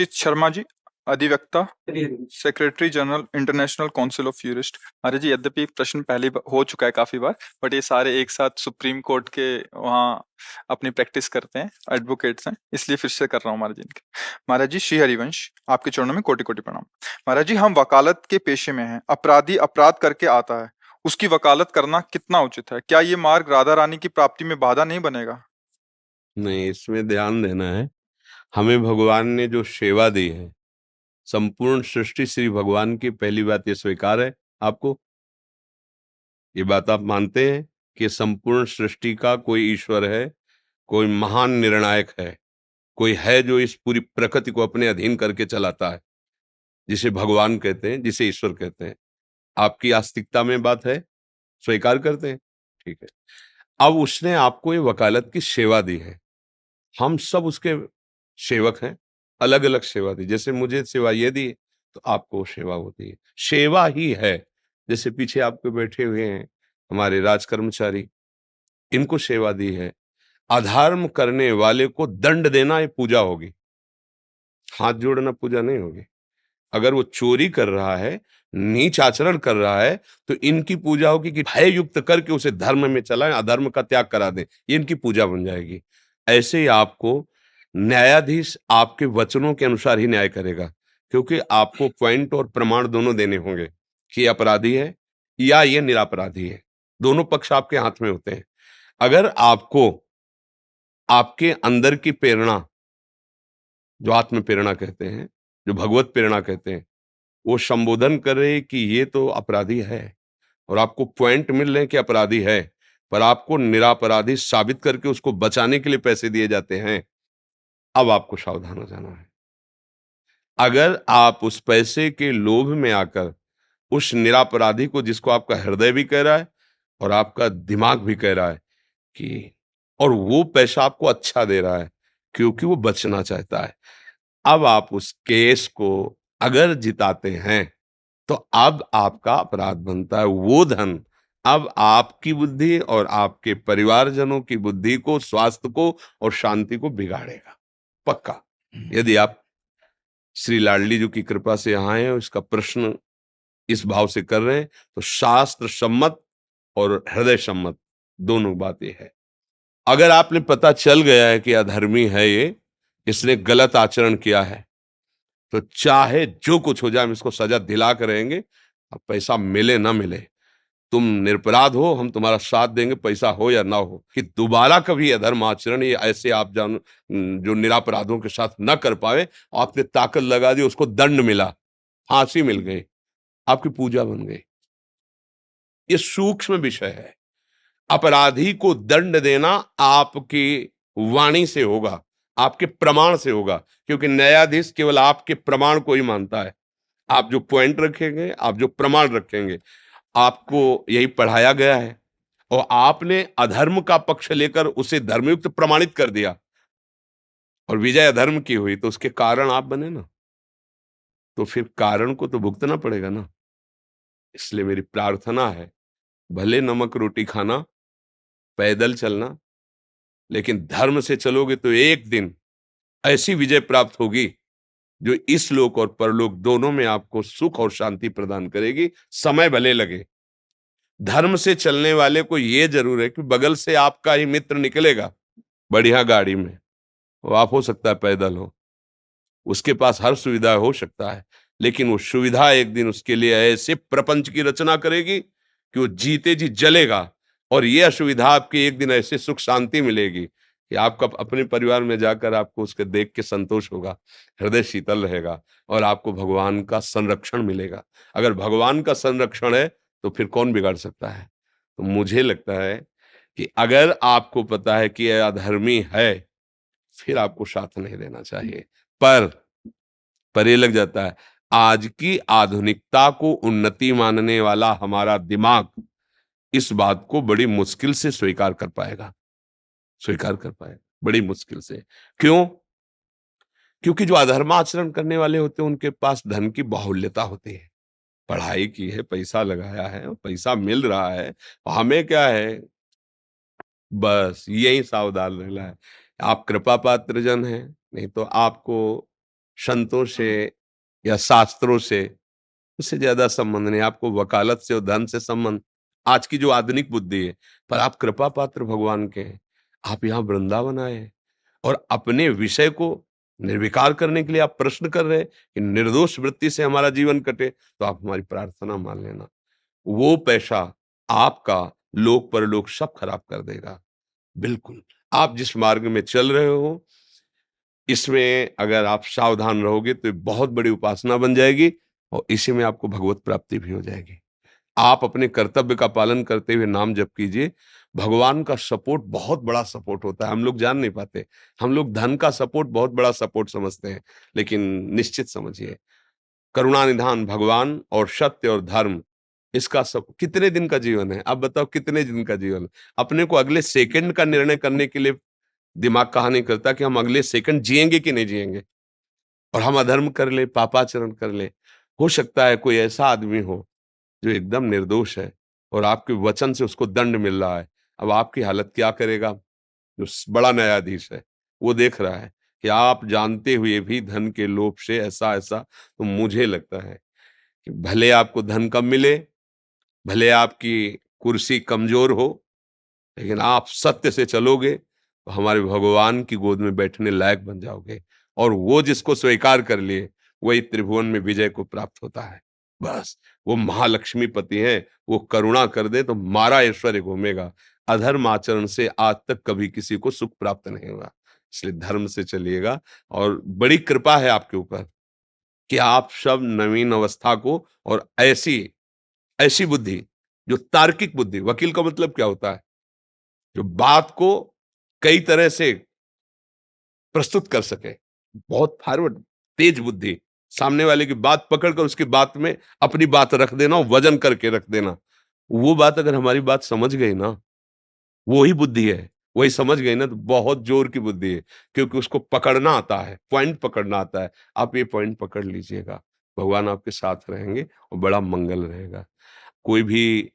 चित शर्मा जी, अधिवक्ता, secretary general international council of jurists. महाराज जी, यद्यपि एक प्रश्न पहले हो चुका है काफी बार, बट ये सारे एक साथ सुप्रीम कोर्ट के वहाँ अपनी प्रैक्टिस करते हैं, एडवोकेट्स हैं, इसलिए फिर से कर रहा हूँ महाराज जी इनके। महाराज जी, श्री हरिवंश, आपके चरणों में कोटि कोटि प्रणाम। महाराज जी, हम वकालत के पेशे में हैं, अपराधी अपराध करके आता है, उसकी वकालत करना कितना उचित है? क्या ये मार्ग राधा रानी की प्राप्ति में बाधा नहीं बनेगा? नहीं, इसमें ध्यान देना है। हमें भगवान ने जो सेवा दी है, संपूर्ण सृष्टि श्री भगवान की, पहली बात ये स्वीकार है आपको? ये बात आप मानते हैं कि संपूर्ण सृष्टि का कोई ईश्वर है, कोई महान निर्णायक है, कोई है जो इस पूरी प्रकृति को अपने अधीन करके चलाता है, जिसे भगवान कहते हैं, जिसे ईश्वर कहते हैं? आपकी आस्तिकता में बात है, स्वीकार करते हैं? ठीक है। अब उसने आपको ये वकालत की सेवा दी है, हम सब उसके सेवक हैं, अलग अलग सेवा दी। जैसे मुझे सेवा ये दी तो आपको सेवा होती है, सेवा ही है। जैसे पीछे आपके बैठे हुए हैं हमारे राज कर्मचारी, इनको सेवा दी है। अधर्म करने वाले को दंड देना ये पूजा होगी, हाथ जोड़ना पूजा नहीं होगी। अगर वो चोरी कर रहा है, नीच आचरण कर रहा है, तो इनकी पूजा होगी कि भय युक्त करके उसे धर्म में चलाएं, अधर्म का त्याग करा दें, ये इनकी पूजा बन जाएगी। ऐसे ही आपको न्यायाधीश आपके वचनों के अनुसार ही न्याय करेगा, क्योंकि आपको पॉइंट और प्रमाण दोनों देने होंगे कि अपराधी है या ये निरपराधी है। दोनों पक्ष आपके हाथ में होते हैं। अगर आपको आपके अंदर की प्रेरणा, जो आत्म प्रेरणा कहते हैं, जो भगवत प्रेरणा कहते हैं, वो संबोधन कर रहे कि ये तो अपराधी है, और आपको पॉइंट मिल रहे हैं कि अपराधी है, पर आपको निरपराधी साबित करके उसको बचाने के लिए पैसे दिए जाते हैं, अब आपको सावधान हो जाना है। अगर आप उस पैसे के लोभ में आकर उस निरपराधी को, जिसको आपका हृदय भी कह रहा है और आपका दिमाग भी कह रहा है कि, और वो पैसा आपको अच्छा दे रहा है क्योंकि वो बचना चाहता है, अब आप उस केस को अगर जिताते हैं तो अब आपका अपराध बनता है। वो धन अब आपकी बुद्धि और आपके परिवारजनों की बुद्धि को, स्वास्थ्य को और शांति को बिगाड़ेगा, पक्का। यदि आप श्री लाडली जी की कृपा से यहाँ हैं, इसका प्रश्न इस भाव से कर रहे हैं, तो शास्त्र सम्मत और हृदय सम्मत दोनों बात ये है। अगर आपने पता चल गया है कि अधर्मी है ये, इसने गलत आचरण किया है, तो चाहे जो कुछ हो जाए हम इसको सजा दिला कर रहेंगे। अब पैसा मिले ना मिले, तुम निरपराध हो, हम तुम्हारा साथ देंगे, पैसा हो या ना हो, कि दोबारा कभी अधर्म आचरण ये ऐसे आप जान जो निरपराधों के साथ न कर पाए। आपने ताकत लगा दी, उसको दंड मिला, फांसी मिल गई, आपकी पूजा बन गई। ये सूक्ष्म विषय है। अपराधी को दंड देना आपकी वाणी से होगा, आपके प्रमाण से होगा, क्योंकि न्यायाधीश केवल आपके प्रमाण को ही मानता है। आप जो पॉइंट रखेंगे, आप जो प्रमाण रखेंगे, आपको यही पढ़ाया गया है, और आपने अधर्म का पक्ष लेकर उसे धर्मयुक्त प्रमाणित कर दिया और विजय अधर्म की हुई, तो उसके कारण आप बने ना, तो फिर कारण को तो भुगतना पड़ेगा ना। इसलिए मेरी प्रार्थना है, भले नमक रोटी खाना, पैदल चलना, लेकिन धर्म से चलोगे तो एक दिन ऐसी विजय प्राप्त होगी जो इस लोक और परलोक दोनों में आपको सुख और शांति प्रदान करेगी। समय भले लगे। धर्म से चलने वाले को यह जरूर है कि बगल से आपका ही मित्र निकलेगा बढ़िया गाड़ी में, वो आप हो सकता है पैदल हो, उसके पास हर सुविधा हो सकता है, लेकिन वो सुविधा एक दिन उसके लिए ऐसे प्रपंच की रचना करेगी कि वो जीते जी जलेगा, और ये असुविधा आपकी एक दिन ऐसे सुख शांति मिलेगी कि आपका अपने परिवार में जाकर आपको उसके देख के संतोष होगा, हृदय शीतल रहेगा, और आपको भगवान का संरक्षण मिलेगा। अगर भगवान का संरक्षण है तो फिर कौन बिगाड़ सकता है? तो मुझे लगता है कि अगर आपको पता है कि यह अधर्मी है, फिर आपको साथ नहीं देना चाहिए। पर ये लग जाता है, आज की आधुनिकता को उन्नति मानने वाला हमारा दिमाग इस बात को बड़ी मुश्किल से स्वीकार कर पाएगा, बड़ी मुश्किल से। क्यों? क्योंकि जो अधर्माचरण करने वाले होते हैं उनके पास धन की बाहुल्यता होती है, पढ़ाई की है, पैसा लगाया है, पैसा मिल रहा है, हमें क्या है, बस यही सावधान रहना है। आप कृपा पात्र जन हैं, नहीं तो आपको संतों से या शास्त्रों से, उससे ज्यादा संबंध नहीं। आपको वकालत से और धन से संबंध, आज की जो आधुनिक बुद्धि है। पर आप कृपा पात्र भगवान के हैं। आप यहाँ वृंदावन आए हैं और अपने विषय को निर्विकार करने के लिए आप प्रश्न कर रहे हैं कि निर्दोष वृत्ति से हमारा जीवन कटे, तो आप हमारी प्रार्थना मान लेना। वो पैसा आपका लोक परलोक सब खराब कर देगा। बिल्कुल, आप जिस मार्ग में चल रहे हो, इसमें अगर आप सावधान रहोगे तो ये बहुत बड़ी उपासना बन जाएगी और इसी में आपको भगवत प्राप्ति भी हो जाएगी। आप अपने कर्तव्य का पालन करते हुए नाम जप कीजिए। भगवान का सपोर्ट बहुत बड़ा सपोर्ट होता है, हम लोग जान नहीं पाते। हम लोग धन का सपोर्ट बहुत बड़ा सपोर्ट समझते हैं, लेकिन निश्चित समझिए, करुणानिधान भगवान और सत्य और धर्म, इसका सब कितने दिन का जीवन है? आप बताओ कितने दिन का जीवन है? अपने को अगले सेकंड का निर्णय करने के लिए दिमाग कहा नहीं करता कि हम अगले सेकंड जिएंगे कि नहीं जिएंगे, और हम अधर्म कर ले, पापाचरण कर ले। हो सकता है कोई ऐसा आदमी हो जो एकदम निर्दोष है और आपके वचन से उसको दंड मिल रहा है। अब आपकी हालत क्या करेगा? जो बड़ा न्यायाधीश है, वो देख रहा है कि आप जानते हुए भी धन के लोभ से ऐसा ऐसा, तो मुझे लगता है कि भले आपको धन कम मिले, भले आपकी कुर्सी कमजोर हो, लेकिन आप सत्य से चलोगे तो हमारे भगवान की गोद में बैठने लायक बन जाओगे। और वो जिसको स्वीकार कर लिए, वही त्रिभुवन में विजय को प्राप्त होता है। बस, वो महालक्ष्मी पति हैं, वो करुणा कर दे तो मारा ऐश्वर्य घूमेगा। अधर्म आचरण से आज तक कभी किसी को सुख प्राप्त नहीं हुआ। इसलिए धर्म से चलिएगा, और बड़ी कृपा है आपके ऊपर कि आप सब नवीन अवस्था को, और ऐसी ऐसी बुद्धि जो तार्किक बुद्धि, वकील का मतलब क्या होता है? जो बात को कई तरह से प्रस्तुत कर सके, बहुत फॉरवर्ड, तेज बुद्धि, सामने वाले की बात पकड़कर उसकी बात में अपनी बात रख देना, वजन करके रख देना। वो बात अगर हमारी बात समझ गई ना, वो ही बुद्धि है। वही समझ गई ना, तो बहुत जोर की बुद्धि है, क्योंकि उसको पकड़ना आता है, पॉइंट पकड़ना आता है। आप ये पॉइंट पकड़ लीजिएगा, भगवान आपके साथ रहेंगे और बड़ा मंगल रहेगा। कोई भी